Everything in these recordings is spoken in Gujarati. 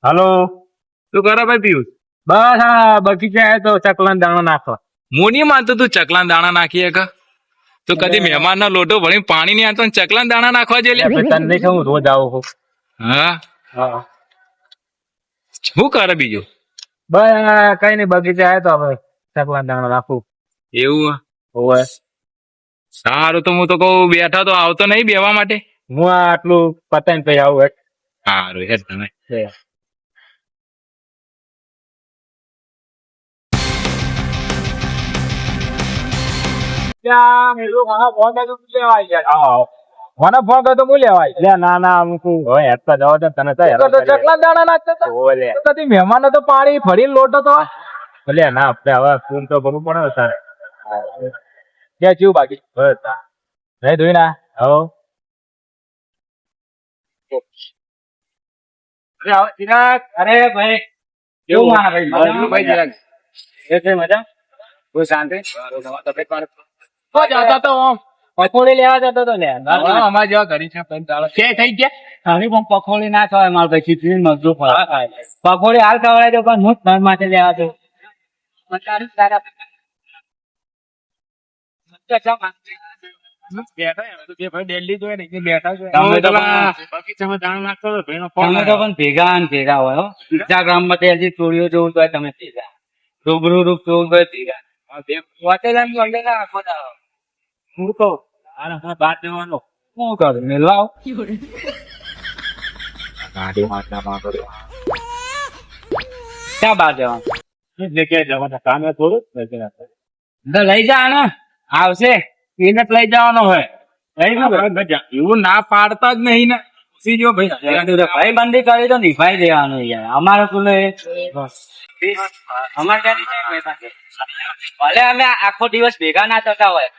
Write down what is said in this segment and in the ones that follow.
હાલો. તું કરો ભાઈ પિયુષ? બસ આ બગીચા આવ્યો તો ચકલાનો દાણો નાખવા. હું નહીં માનતો તું ચકલા દાણા નાખીએ કે તો કદી મહેમાન નો લોટો ભણી પાણી નહીં આવતો ચકલા દાણા નાખવા જઈએ. ભાઈ તને નહીં ખબર, હું રોજ આવું છું. હા, હા શું કરે બીજું? બસ આ કઈ નઈ, બગીચા આવ્યો તો હવે ચકલાનો દાણો નાખું. એવું હોવે. સારું, તો હું તો કહું બેઠો તો આવતો નહીં બેવા માટે. હું આ આટલું પતાઈને પછી આવું હેઠ. સારું હેડ તમે. મને ફોન કરતો હું લેવાય લે. ના ના અમુક હવે હેઠતા જવા દે તને. ચકલા દાણા નાખતા કદી મહેમાનો તો પાણી ફરીને લોટો તો લે. ના આપણે હવે ફોન તો ભરવું પડે ને તારે. ક્યાં ચીવું બાકી બસ નહીં ધોઈ ના. અરે ભાઈ કેવું મારા ભાઈ? ભાઈ જરાક મજા કોઈ શાંતિ તબિયત પાણી પકોડી લેવા જતો તો લે. અમારા જેવા ઘરી છે કે થઈ ગયા હવે પણ પકોડી ના ખવાય મારે ભાઈ. ખીચડી મજદૂર પકોડી હાલ ખવડાય તો પણ હું ઘર માટે લેવા દઉં. તમે તો પણ ભેગા ને ભેગા હોય હો. ઇન્સ્ટાગ્રામ માં હજી સ્ટોરીઓ જોવું તો તમે ભેગા, રૂબરૂ રૂપ જોવું તો ભેગા. હું કહું બાદ દેવાનો શું કરું મેળવા ક્યાં બાદ દેવાનું જગ્યાએ જવાના કામે થોડું લઈ જા ને આવશે એને લઈ જવાનો હોય. એવું ના પાડતા જ નહીં ને. જો ભાઈ બંધી કરી તો નિભાઈ દેવાનું યાર. અમારે પેલો અમારે ભલે અમે આખો દિવસ ભેગા ના થતા હોય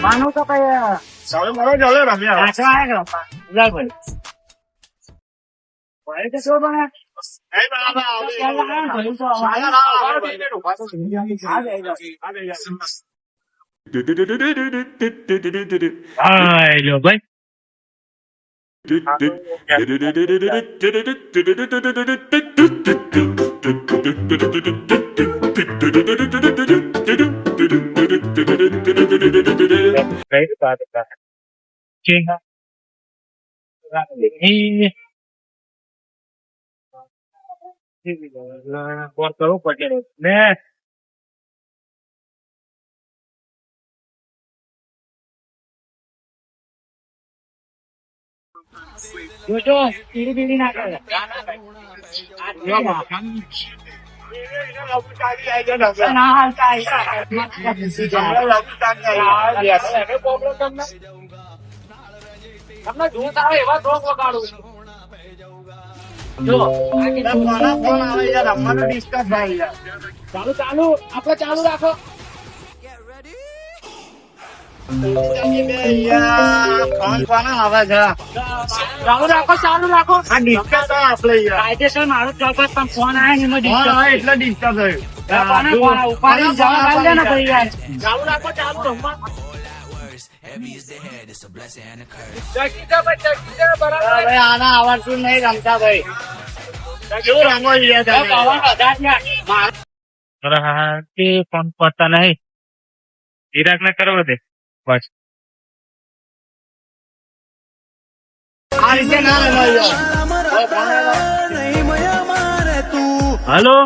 રમવાનું તો કઈ કરવું પડે ને. જોજો પીડી પીડી ના કરે. તમને જોતા હોય એવા શોખ વગાડું છું. ચાલુ ચાલુ આપડે ચાલુ રાખો. ચાલુ રાખો ચાલુ રાખો. કાયદેસર મારું ચોક્કસ પણ ફોન આવે ને એટલે ડિસ્ટર્બ થયું. ઉપાડી જવા દે ને ભાઈ યાર. ચાલુ રાખો ચાલુ રમવા. આના આવડતું નહીં રમતા ભાઈ. ફોન પડતા નહીં. ચિરાગ ને કરો દે બસ. હલો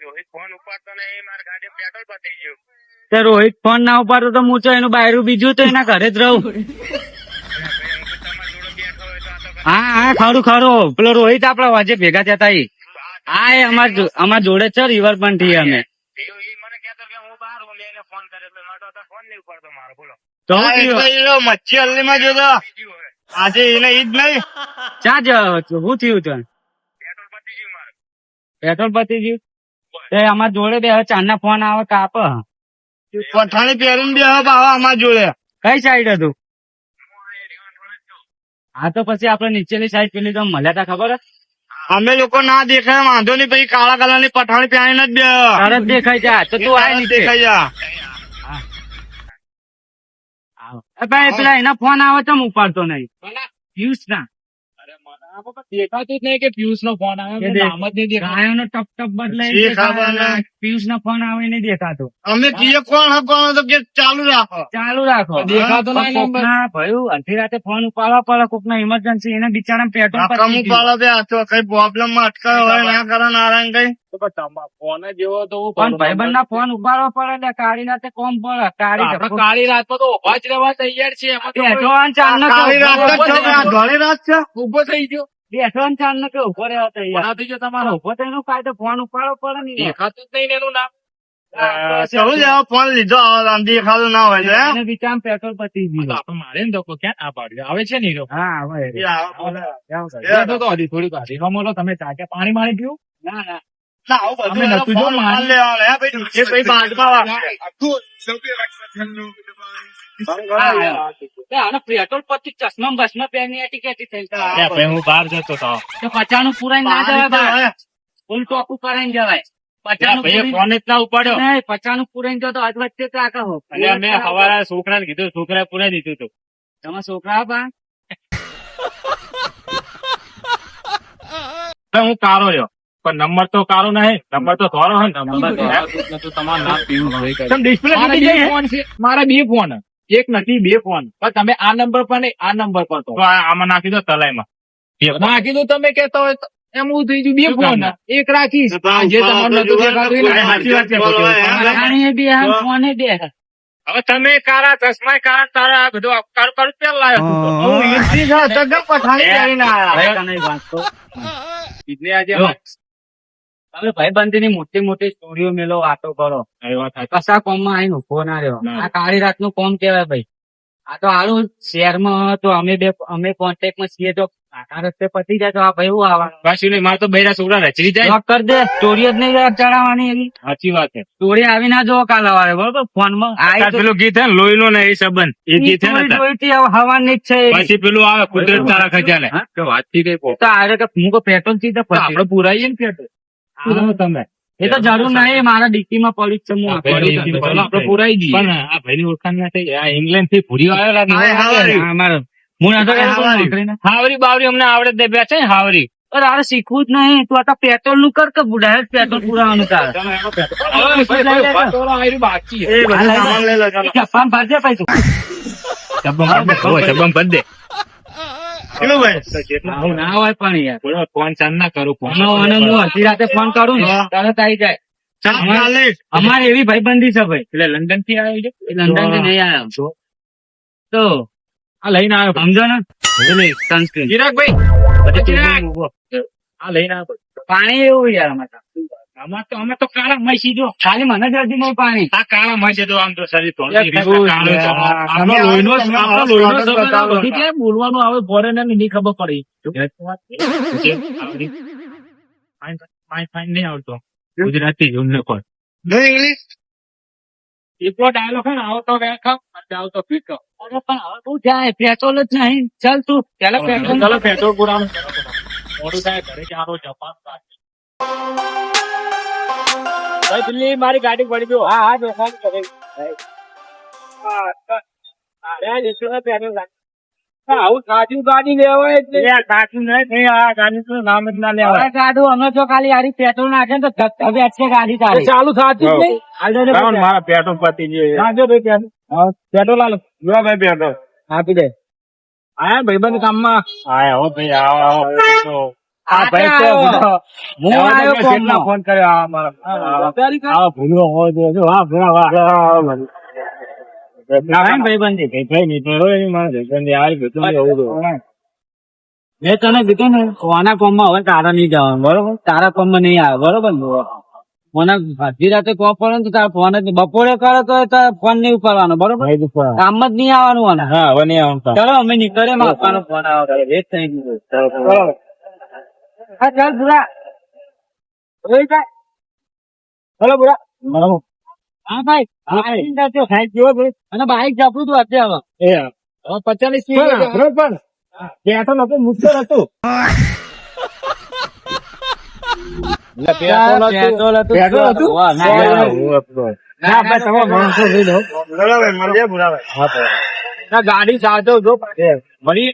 રોહિત ફોન ઉપાડતો નહીં. મારા ગાડી પેટ્રોલ પતી ગયું. રોહિત ફોન ના ઉપાડતો તો હું તો એનું બાયરું બીજું તો એના ઘરે જ રહું. હા હા ખરું ખરું. પેલો રોહિત આપડા વાજે ભેગા થતા હા એ અમાર જોડે છે રિવરફ્રન્ટ થી અમે. તો મચ્છી હલ્દી માં જોતો આજે એને ઈ જ નહીં. ક્યાં જાવ છો? શું થયું છે? પેટ્રોલ પતી ગયું? એ અમાર જોડે બે ચાંદના ફોન આવે કાપ. પઠાણી પહેરીને બે હવે બાવા અમાર જોડે. કઈ સાઈડ હતું? હા તો પછી આપડે નીચેની સાઈડ પેલી તો મળ્યા તા ખબર? અમે લોકો ના દેખાય વાંધો નહીં, પછી કાળા કલર ની પઠાણી પહેરીને જ બે. તરત દેખાય જા તો તું આય નીચે. દેખાઈ જા. એ ભાઈ પેલા એના ફોન આવે તો હું ઉપાડતો નહીં. પિયુષ ના દેખાતું જ નહીં કે પિયુષ નો ફોન આવ્યો નામ જ નહીં દેખાતું. ગાયોનો ટપ ટપ બદલાય એ ખબર નહીં. પિયુષ નો ફોન આવે નહીં દેખાતો. અમે કીએ કોણ હે કોણ તો કે ચાલુ રાખો. ચાલુ રાખો. દેખાતો નહીં નંબર. કોકના ભયું અડધી રાતે ફોન ઉપાડવા પડે, કોકના ઇમરજન્સી એને બિચારા પેટ્રોલ આ કમુ પાડો બે આ તો કઈ પ્રોબ્લેમ માં અટકાયો હોય ના કરે નારાયણ કઈ. ફોન જેવો તો હું પણ ભાઈબંધ ના ફોન ઉપાડવા પડે એટલે કાળી રાતે કોમ પડે. આપણે કાળી રાત માં તો ઉભા જ રહેવા તૈયાર છીએ. એમાં તો બેઠો અને ચાલ ન કાળી રાત જ છે કે આ ધોળી રાત છે. ઉભો થઈ ગયો. બેઠો અને ચાલ ન કે ઉભો રહેવા તૈયાર. ના થઈ ગયો તમારો. ઉભો તો એનો કાયદો ફોન ઉપાડવો પડે ને. દેખાતું જ નહીં ને એનું નામ. ચલું લેવા ફોન લીધો આમ દેખાતું ના હોય તો હે? એને બિચારા પેટ્રોલ પતી તો ગયું. આપણે મારે ને તો ક્યાં ના પાડ્યું આવે છે ને હીરો. હા હવે એ આવો બોલે. થોડીક હીરો મોલો તમે ચાકે પાણી મારી પીવું. ના ના ના, આવું બધું અમે નતું જો ફોન માન. લેવાનો હે ભાઈ. એ ભાઈ બાંધવા વાળા. આનો પેટ્રોલ પછી ચશ્મા બસમાં પહેરીને ટિકેટ થઈ હું બહાર જતો હતો. તો 50 નું પુરાઈ ના જવાય બહાર. ફૂલ ટોપું કરાઈને જવાય. 50 નું ભાઈ ફોન જ ના ઉપાડ્યો. નહીં, 50 નું પુરાઈને જો તો આજ વચ્ચે તો આખા હો. અને અમે સવારે છોકરાને કીધું, છોકરાએ પૂરા દીધું હતું. તમારા છોકરા બા હું કારો રહ્યો પણ નંબર તો કારો નહીં, નંબર તો થોરો હે. તમારું નામ ડિસ્પ્લે ફોન છે મારા બે ફોન, એક નથી બે ફોન. પણ તમે આ નંબર પર નહીં આ નંબર પર તો આમાં નાખી દો તલાઈમાં. નાખી દો તમે કેતા હોય તો. એમ હું થઈ ગયું બે ફોન એક રાખીશ. આ જે તમારું નતું દેખાતું એ સાચી વાત છે. પાણી બે હાથ ફોને બે હાથ. હવે તમે કારા ચશ્મા કારા તારા બધું કારું કારું પેલ લાવ્યો તું તો. હું ઈસી છે તો કેમ પઠાણી પહેરીને આયા? હવે તને વાત કહું. એટલે આજે તમે ભાઈબંધી ની મોટી મોટી સ્ટોરીઓ મેલો વાતો કરો. કશા કોમ માં આવીને ઉભો ના રહ્યો. આ કાળી રાત નું કોમ કેવાય ભાઈ. આ તો હારું શહેરમાં તો અમે કોન્ટેક્ટ માં છીએ તો આખા રસ્તે પતી જાય તો આ ભાઈ હું આવવાનું. પાછું નહીં મારે તો બૈરા છોકરા રચરી જાય. લોક કરી દે. સ્ટોરી જ નહીં ચડાવવાની એવી. સાચી વાત છે. સ્ટોરી આવી ના જોવો કાલ સવારે બરોબર ફોન માં. પેલું ગીત હે ને લોહી નો ને એ સંબંધ એ ગીત હે ને હવાની જ છે એવી. પછી પેલું આવે કુદરત તારા ખજાને. વાત થી કઈ તો આરે કે હું પેટ્રોલ થી તો પછી આપડે પુરાઈએ ને પેટ્રોલ. તમે એ તો જરૂર નહીં. મારા ડિક્કી માં પડી જ છે. હું આપડે પુરાઈ દઈએ. પણ આ ભાઈ ની ઓળખાણ ના થઈ. આ ઇંગ્લેન્ડ થી ભૂરી આવેલા અમારે હું નતો કહેતો કોઈ નોકરીને. હાવરી બાવરી અમને આવડે દે બે છે ને હાવરી. અરે આરે શીખવું જ નહીં. તું આ પેટ્રોલ નું કર કે બુડા પેટ્રોલ પુરાવાનું તારે. બાકી એ બધું સામાન લઈ લો ચાલો. જપાન ભરજે પૈસું. શબમ ભર દે. કેટલું ભાઈ? આવું ના હોય પણ યાર. ફોન ચાલ ના કરું ફોન. અને હું અડધી રાતે ફોન કરું ને તરત આવી જાય. ચાલ, ચાલીસ. અમારે એવી ભાઈબંધી છે ભાઈ. એટલે લંડન થી આવ્યો છે. એ લંડન થી નહીં આવ્યો તો આ લઈને આવ્યો. સમજો ને સનસ્ક્રીન ચિરાગભાઈ આ લઈને આવ્યો. પાણી એવું યાર અમારે અમે તો કાળા મસી જો ખાલી મને જ હજી નહીં પાણી. આ કાળા મસી તો આમ તો શરીર યાર, બધી ક્યાં બોલવાનું આવે ફોરેનર ની ખબર પડી. નહીં આવડતો ગુજરાતી જ ઉમને કોઈ નહીં ઇંગ્લિશ. એટલો ડાયલોગ હે ને આવતો વેલકમ અને આવતો પીકો. અરે પણ હવે તું જાય પેટ્રોલ જ નહીં. ચાલ તું પેલા પેટ્રોલ ચાલો પેટ્રોલ પુરાવાનું મોડું થાય ઘરે ચાલો જપાન ભાઈ દિલ્હી મારી ગાડી પડી ગયો. હા હા દેખાડ કરે આવું સાચું ગાડી લેવાય એટલે સાચું નહીં આ ગાડી નું નામ જ ના લેવાય. ગાડું અમે જો ખાલી આરી પેટ્રોલ નાખે ને તો ધક્કા છે ગાડી તારી. ચાલુ સાચું જ નહીં. મારા પેટ્રોલ પતી ગયો. પેટ્રોલ આલો ભાઈ પેટ્રોલ આપી દે. આયા ભાઈબંધ કામમાં આયા હો ભાઈ આવો આ ભાઈ તો હું આવ્યો કોમમાં. ફોન કર્યો આ મારા ભૂલો હોય તો હા ભૂલા ભાઈબંધી ભાઈ નહીં મારા ભાઈબંધી આવી ગયું મેં તને કીધું ને કોના કોમમાં હવે તારા નહીં જવાનું બરોબર. તારા કોમમાં નહીં આવે બરોબર ને. મને અડધી રાતે કોલ પડે ને તો તારે ફોન જ નહીં. બપોરે કરે તો તારે ફોન નહીં ઉપાડવાનો, બરોબર? કામ જ નહીં આવવાનું મને. હા હવે નહીં આવતા. ચલો અમે નીકળે, મારા પપ્પાનો ફોન આવે, લેટ થઈ ગયું. હા ચાલ બુરા. ઓય કાંઈ. ચલો બુરા. હા ભાઈ, સાહેબ કેવો ભાઈ? અને બાઈક જપડું તું અત્યારે હવે. 50 ની સ્પીડ પણ બેઠો નતો, મુક્તો નતો. પેટ્રોલ હતું. પેટ્રોલ હતું? વાહ, ના, ના, ના આપણે તમારો માણસો લઈ લો. બરાબર મળીએ ભુરાભાઈ. ના ગાડી સાચો જો વળી